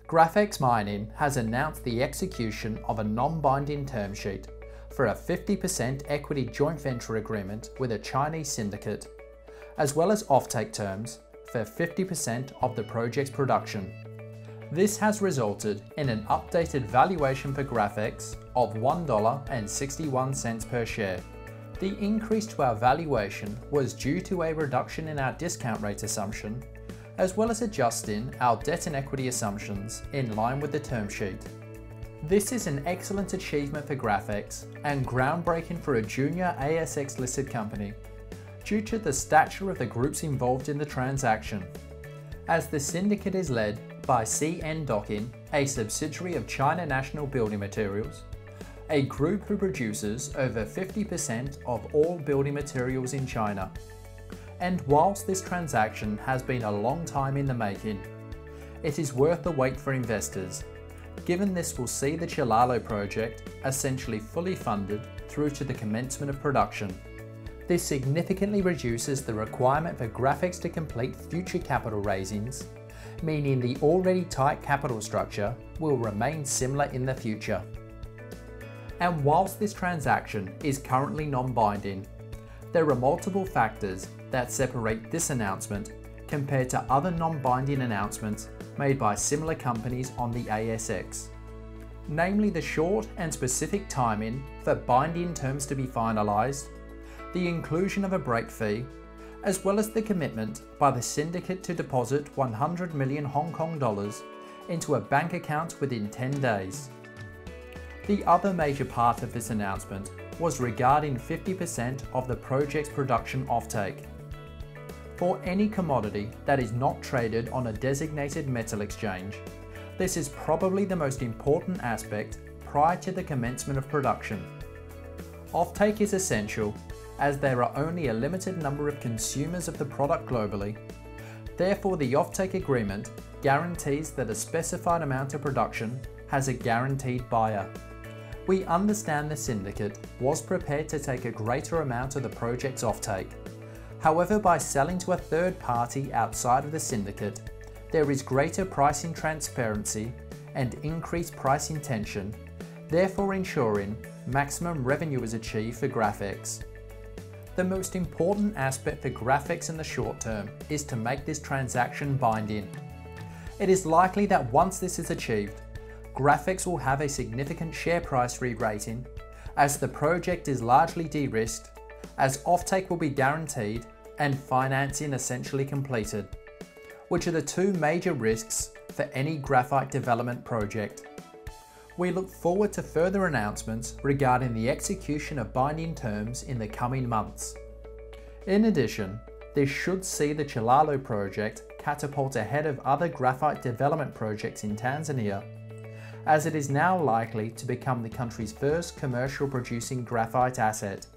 Graphex Mining has announced the execution of a non-binding term sheet for a 50% equity joint venture agreement with a Chinese syndicate, as well as offtake terms for 50% of the project's production. This has resulted in an updated valuation for Graphex of $1.61 per share. The increase to our valuation was due to a reduction in our discount rate assumption, as well as adjusting our debt and equity assumptions in line with the term sheet. This is an excellent achievement for Graphex and groundbreaking for a junior ASX listed company, due to the stature of the groups involved in the transaction, as the syndicate is led by CN Docking, a subsidiary of China National Building Materials, a group who produces over 50% of all building materials in China. And whilst this transaction has been a long time in the making, it is worth the wait for investors, given this will see the Chilalo project essentially fully funded through to the commencement of production. This significantly reduces the requirement for Graphex to complete future capital raisings, meaning the already tight capital structure will remain similar in the future. And whilst this transaction is currently non-binding, there are multiple factors that separate this announcement compared to other non-binding announcements made by similar companies on the ASX, namely the short and specific timing for binding terms to be finalised, the inclusion of a break fee, as well as the commitment by the syndicate to deposit 100 million Hong Kong dollars into a bank account within 10 days. The other major part of this announcement was regarding 50% of the project's production offtake. For any commodity that is not traded on a designated metal exchange, this is probably the most important aspect prior to the commencement of production. Offtake is essential as there are only a limited number of consumers of the product globally. Therefore, the offtake agreement guarantees that a specified amount of production has a guaranteed buyer. We understand the syndicate was prepared to take a greater amount of the project's offtake. However, by selling to a third party outside of the syndicate, there is greater pricing transparency and increased pricing tension, therefore ensuring maximum revenue is achieved for Graphex. The most important aspect for Graphex in the short term is to make this transaction binding. It is likely that once this is achieved, Graphex will have a significant share price re-rating, as the project is largely de-risked, as offtake will be guaranteed and financing essentially completed, which are the two major risks for any graphite development project. We look forward to further announcements regarding the execution of binding terms in the coming months. In addition, this should see the Chilalo project catapult ahead of other graphite development projects in Tanzania, as it is now likely to become the country's first commercial producing graphite asset.